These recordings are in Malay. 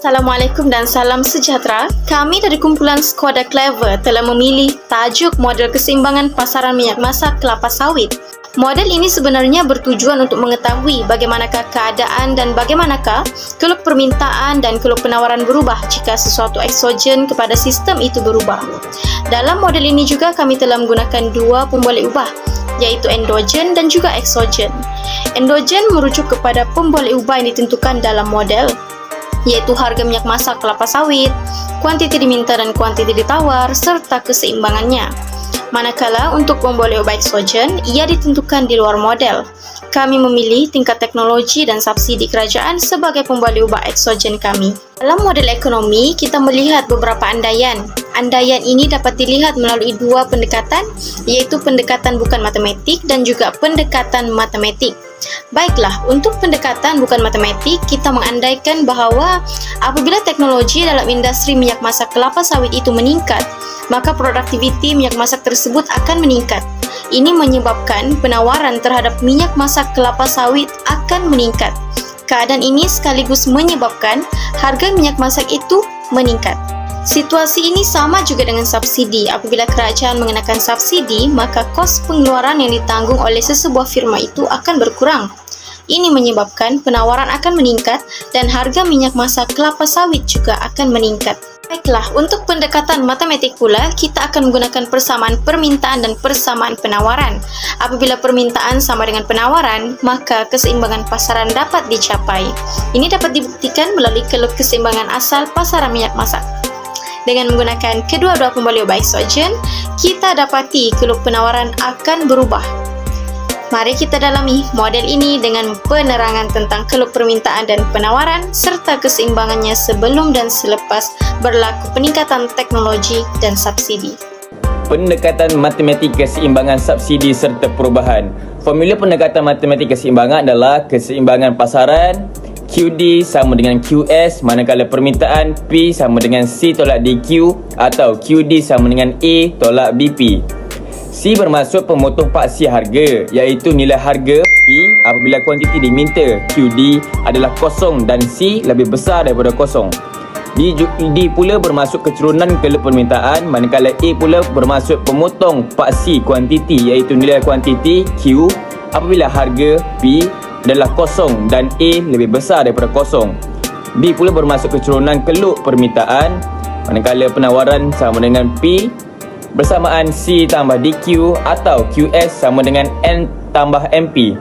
Assalamualaikum dan salam sejahtera. Kami dari kumpulan Skoda Clever telah memilih tajuk model keseimbangan pasaran minyak masak kelapa sawit. Model ini sebenarnya bertujuan untuk mengetahui bagaimanakah keadaan dan bagaimanakah keluk permintaan dan keluk penawaran berubah jika sesuatu eksogen kepada sistem itu berubah. Dalam model ini juga kami telah menggunakan dua pemboleh ubah, iaitu endogen dan juga eksogen. Endogen merujuk kepada pemboleh ubah yang ditentukan dalam model, iaitu harga minyak masak kelapa sawit, kuantiti diminta dan kuantiti ditawar, serta keseimbangannya. Manakala untuk pemboleh ubah eksogen, ia ditentukan di luar model. Kami memilih tingkat teknologi dan subsidi kerajaan sebagai pemboleh ubah eksogen kami. Dalam model ekonomi, kita melihat beberapa andaian. Andaian ini dapat dilihat melalui dua pendekatan, iaitu pendekatan bukan matematik dan juga pendekatan matematik. Baiklah, untuk pendekatan bukan matematik, kita mengandaikan bahawa apabila teknologi dalam industri minyak masak kelapa sawit itu meningkat, maka produktiviti minyak masak tersebut akan meningkat. Ini menyebabkan penawaran terhadap minyak masak kelapa sawit akan meningkat. Keadaan ini sekaligus menyebabkan harga minyak masak itu meningkat. Situasi ini sama juga dengan subsidi. Apabila kerajaan mengenakan subsidi, maka kos pengeluaran yang ditanggung oleh sesebuah firma itu akan berkurang. Ini menyebabkan penawaran akan meningkat dan harga minyak masak kelapa sawit juga akan meningkat. Baiklah, untuk pendekatan matematik pula, kita akan menggunakan persamaan permintaan dan persamaan penawaran. Apabila permintaan sama dengan penawaran, maka keseimbangan pasaran dapat dicapai. Ini dapat dibuktikan melalui keluk keseimbangan asal pasaran minyak masak. Dengan menggunakan kedua-dua pemboleh ubah eksogen, kita dapati keluk penawaran akan berubah. Mari kita dalami model ini dengan penerangan tentang keluk permintaan dan penawaran serta keseimbangannya sebelum dan selepas berlaku peningkatan teknologi dan subsidi. Pendekatan matematik keseimbangan subsidi serta perubahan. Formula pendekatan matematik keseimbangan adalah keseimbangan pasaran QD sama dengan QS manakala permintaan P sama dengan C tolak DQ atau QD sama dengan A tolak BP. C bermaksud pemotong paksi harga, iaitu nilai harga P apabila kuantiti diminta QD adalah kosong dan C lebih besar daripada kosong. D pula bermaksud keturunan keluk permintaan, manakala A pula bermaksud pemotong paksi kuantiti, iaitu nilai kuantiti Q apabila harga P adalah kosong dan A lebih besar daripada kosong. B pula bermaksud keturunan keluk permintaan, manakala penawaran sama dengan P bersamaan C tambah DQ atau QS sama dengan N tambah MP.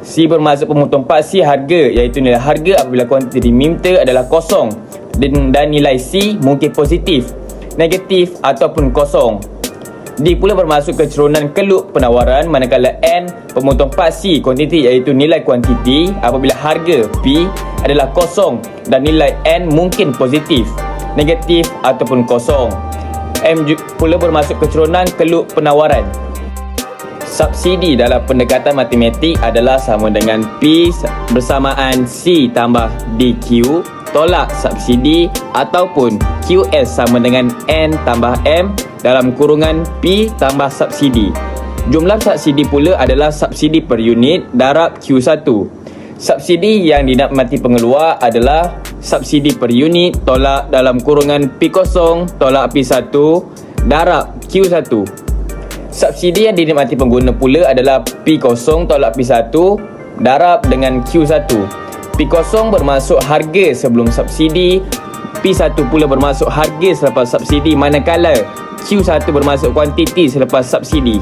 C bermaksud pemotong paksi harga, iaitu nilai harga apabila kuantiti diminta adalah kosong dan nilai C mungkin positif, negatif ataupun kosong. D pula bermaksud keturunan keluk penawaran, manakala N pemotong paksi kuantiti, iaitu nilai kuantiti apabila harga P adalah kosong dan nilai N mungkin positif, negatif ataupun kosong. M pula bermaksud keturunan keluk penawaran. Subsidi dalam pendekatan matematik adalah sama dengan P bersamaan C tambah DQ tolak subsidi ataupun QS sama dengan N tambah M dalam kurungan P tambah subsidi. Jumlah subsidi pula adalah subsidi per unit darab Q1. Subsidi yang dinikmati pengeluar adalah subsidi per unit tolak dalam kurungan P0 tolak P1 darab Q1. Subsidi yang dinikmati pengguna pula adalah P0 tolak P1 darab dengan Q1. P0 bermaksud harga sebelum subsidi, P1 pula bermaksud harga selepas subsidi, manakala Q1 bermaksud kuantiti selepas subsidi.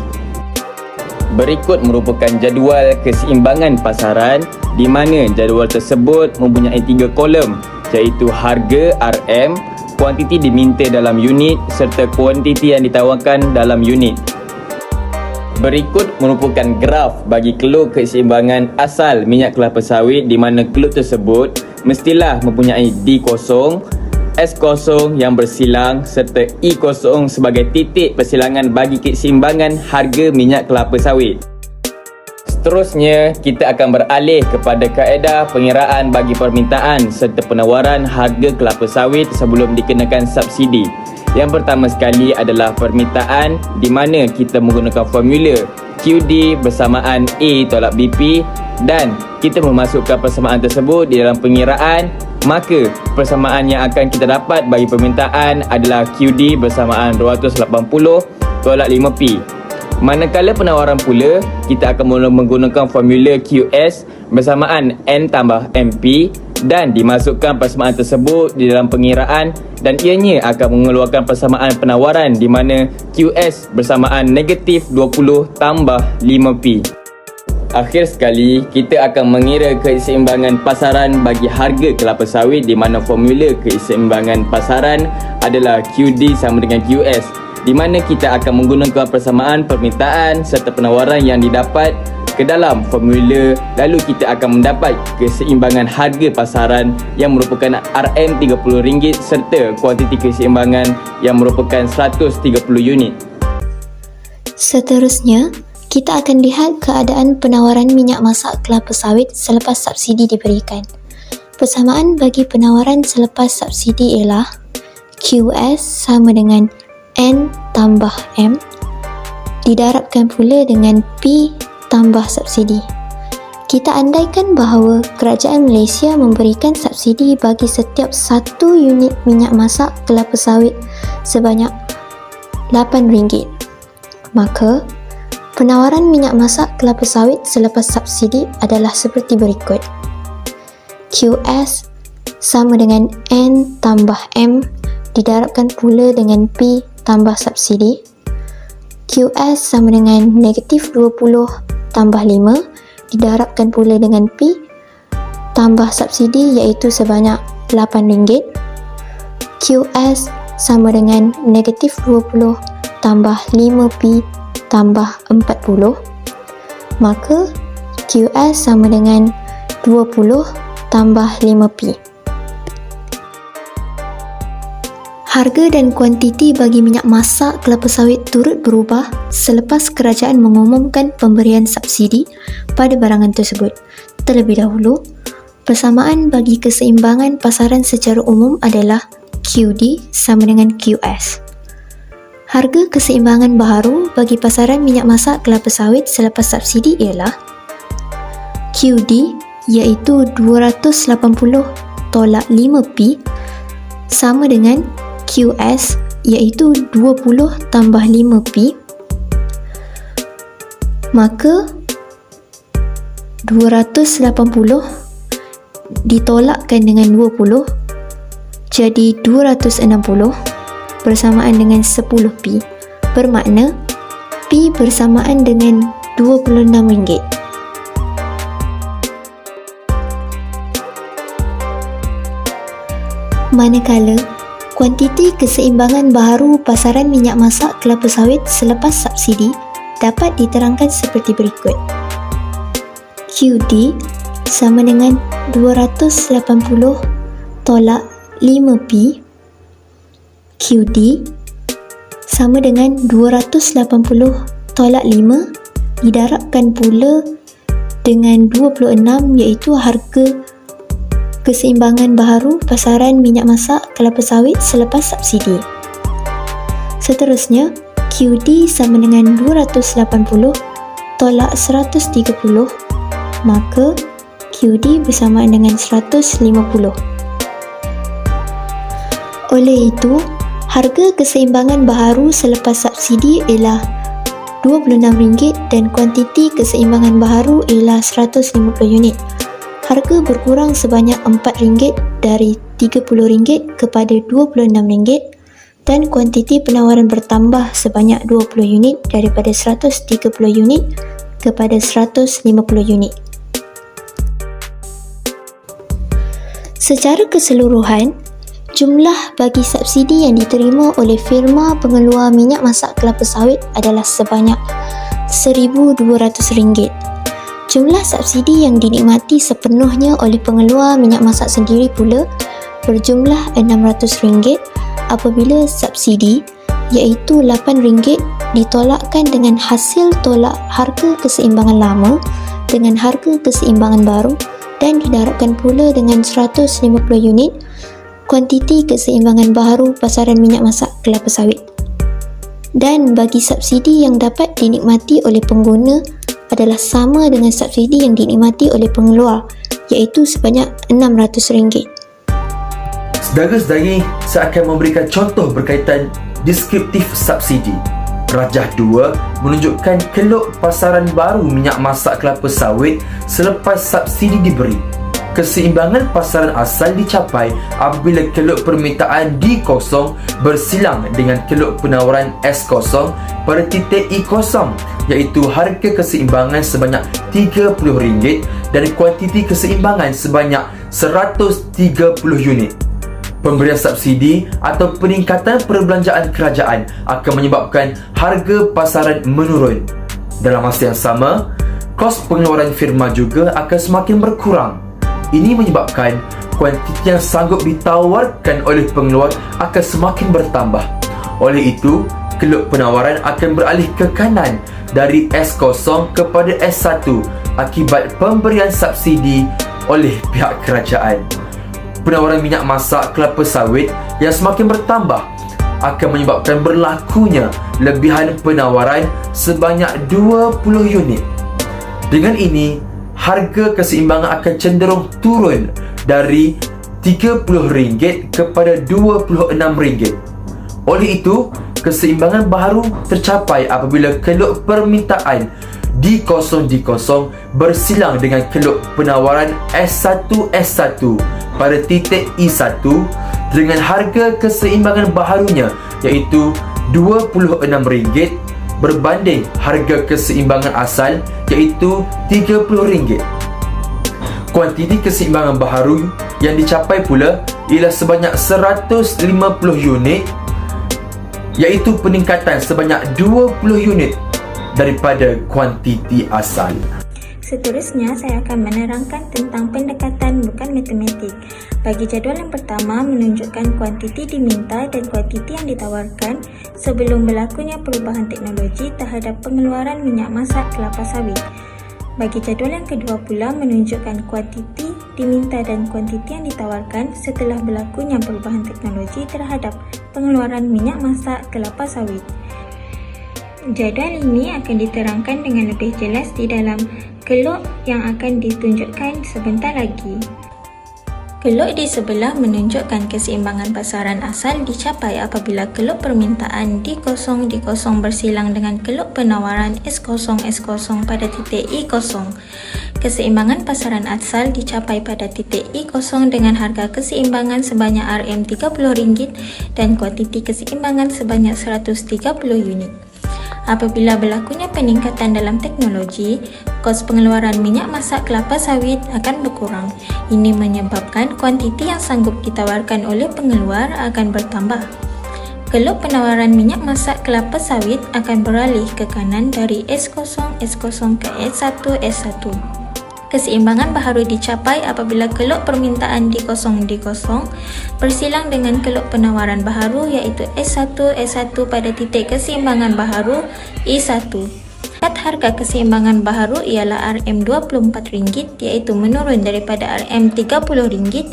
Berikut merupakan jadual keseimbangan pasaran di mana jadual tersebut mempunyai 3 kolom, iaitu harga RM, kuantiti diminta dalam unit serta kuantiti yang ditawarkan dalam unit. Berikut merupakan graf bagi keluk keseimbangan asal minyak kelapa sawit di mana keluk tersebut mestilah mempunyai D0, S0 yang bersilang serta E0 sebagai titik persilangan bagi keseimbangan harga minyak kelapa sawit. Seterusnya, kita akan beralih kepada kaedah pengiraan bagi permintaan serta penawaran harga kelapa sawit sebelum dikenakan subsidi. Yang pertama sekali adalah permintaan di mana kita menggunakan formula QD bersamaan A tolak BP dan kita memasukkan persamaan tersebut di dalam pengiraan maka persamaan yang akan kita dapat bagi permintaan adalah QD bersamaan 280 tolak 5P. Manakala penawaran pula, kita akan menggunakan formula QS bersamaan N tambah MP dan dimasukkan persamaan tersebut di dalam pengiraan dan ianya akan mengeluarkan persamaan penawaran di mana QS bersamaan negatif 20 tambah 5P. Akhir sekali, kita akan mengira keseimbangan pasaran bagi harga kelapa sawit di mana formula keseimbangan pasaran adalah QD sama dengan QS, di mana kita akan menggunakan persamaan permintaan serta penawaran yang didapat ke dalam formula, lalu kita akan mendapat keseimbangan harga pasaran yang merupakan RM30 serta kuantiti keseimbangan yang merupakan 130 unit. Seterusnya, kita akan lihat keadaan penawaran minyak masak kelapa sawit selepas subsidi diberikan. Persamaan bagi penawaran selepas subsidi ialah QS sama dengan N tambah M didarabkan pula dengan P tambah subsidi. Kita andaikan bahawa kerajaan Malaysia memberikan subsidi bagi setiap 1 unit minyak masak kelapa sawit sebanyak RM8. Maka, penawaran minyak masak kelapa sawit selepas subsidi adalah seperti berikut. QS sama dengan N tambah M didarabkan pula dengan P tambah subsidi. QS sama dengan negatif 20 tambah 5 didarabkan pula dengan P tambah subsidi iaitu sebanyak RM8. QS sama dengan negatif 20 tambah 5P tambah 40, maka QS sama dengan 20 tambah 5P. Harga dan kuantiti bagi minyak masak kelapa sawit turut berubah selepas kerajaan mengumumkan pemberian subsidi pada barangan tersebut. Terlebih dahulu, persamaan bagi keseimbangan pasaran secara umum adalah QD sama dengan QS. Harga keseimbangan baharu bagi pasaran minyak masak kelapa sawit selepas subsidi ialah QD iaitu 280 tolak 5P sama dengan QS iaitu 20 tambah 5P, maka 280 ditolakkan dengan 20 jadi 260 bersamaan dengan 10P, bermakna P bersamaan dengan RM26. Manakala kuantiti keseimbangan baharu pasaran minyak masak kelapa sawit selepas subsidi dapat diterangkan seperti berikut. QD sama dengan 280 tolak 5P, QD sama dengan 280 tolak 5 didarabkan pula dengan 26 iaitu harga keseimbangan baharu pasaran minyak masak kelapa sawit selepas subsidi. Seterusnya, QD sama dengan 280 tolak 130, maka QD bersamaan dengan 150. Oleh itu, harga keseimbangan baharu selepas subsidi ialah RM26 dan kuantiti keseimbangan baharu ialah 150 unit. Harga berkurang sebanyak RM4 dari RM30 kepada RM26 dan kuantiti penawaran bertambah sebanyak 20 unit daripada 130 unit kepada 150 unit. Secara keseluruhan, jumlah bagi subsidi yang diterima oleh firma pengeluar minyak masak kelapa sawit adalah sebanyak RM1,200. Jumlah subsidi yang dinikmati sepenuhnya oleh pengeluar minyak masak sendiri pula berjumlah RM600 apabila subsidi iaitu RM8 ditolakkan dengan hasil tolak harga keseimbangan lama dengan harga keseimbangan baru dan didarabkan pula dengan 150 unit kuantiti keseimbangan baharu pasaran minyak masak kelapa sawit. Dan bagi subsidi yang dapat dinikmati oleh pengguna adalah sama dengan subsidi yang dinikmati oleh pengeluar iaitu sebanyak RM600. Saudara-saudari, saya akan memberikan contoh berkaitan deskriptif subsidi. Rajah 2 menunjukkan keluk pasaran baru minyak masak kelapa sawit selepas subsidi diberi. Keseimbangan pasaran asal dicapai apabila keluk permintaan D0 bersilang dengan keluk penawaran S0 pada titik E0, iaitu harga keseimbangan sebanyak RM30 dan kuantiti keseimbangan sebanyak 130 unit. Pemberian subsidi atau peningkatan perbelanjaan kerajaan akan menyebabkan harga pasaran menurun. Dalam masa yang sama, kos pengeluaran firma juga akan semakin berkurang. Ini menyebabkan kuantiti yang sanggup ditawarkan oleh pengeluar akan semakin bertambah. Oleh itu, keluk penawaran akan beralih ke kanan dari S0 kepada S1 akibat pemberian subsidi oleh pihak kerajaan. Penawaran minyak masak kelapa sawit yang semakin bertambah akan menyebabkan berlakunya lebihan penawaran sebanyak 20 unit. Dengan ini, harga keseimbangan akan cenderung turun dari RM30 kepada RM26. Oleh itu, keseimbangan baru tercapai apabila keluk permintaan D0 bersilang dengan keluk penawaran S1 pada titik E1 dengan harga keseimbangan baharunya iaitu RM26 berbanding harga keseimbangan asal iaitu RM30. Kuantiti keseimbangan baharu yang dicapai pula ialah sebanyak 150 unit, iaitu peningkatan sebanyak 20 unit daripada kuantiti asal. Seterusnya, saya akan menerangkan tentang pendekatan bukan matematik. Bagi jadual yang pertama menunjukkan kuantiti diminta dan kuantiti yang ditawarkan sebelum berlakunya perubahan teknologi terhadap pengeluaran minyak masak kelapa sawit. Bagi jadual yang kedua pula menunjukkan kuantiti diminta dan kuantiti yang ditawarkan setelah berlakunya perubahan teknologi terhadap pengeluaran minyak masak kelapa sawit. Jadual ini akan diterangkan dengan lebih jelas di dalam keluk yang akan ditunjukkan sebentar lagi. Keluk di sebelah menunjukkan keseimbangan pasaran asal dicapai apabila keluk permintaan D0 bersilang dengan keluk penawaran S0 pada titik E0. Keseimbangan pasaran asal dicapai pada titik E0 dengan harga keseimbangan sebanyak RM30 dan kuantiti keseimbangan sebanyak 130 unit. Apabila berlakunya peningkatan dalam teknologi, kos pengeluaran minyak masak kelapa sawit akan berkurang. Ini menyebabkan kuantiti yang sanggup ditawarkan oleh pengeluar akan bertambah. Keluk penawaran minyak masak kelapa sawit akan beralih ke kanan dari S0 ke S1. Keseimbangan baharu dicapai apabila keluk permintaan D0 bersilang dengan keluk penawaran baharu iaitu S1 pada titik keseimbangan baharu E1. Harga keseimbangan baharu ialah RM24 iaitu menurun daripada RM30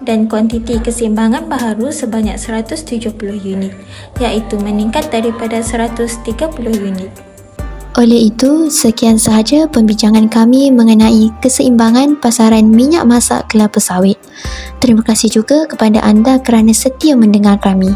dan kuantiti keseimbangan baharu sebanyak 170 unit iaitu meningkat daripada 130 unit. Oleh itu, sekian sahaja pembincangan kami mengenai keseimbangan pasaran minyak masak kelapa sawit. Terima kasih juga kepada anda kerana setia mendengar kami.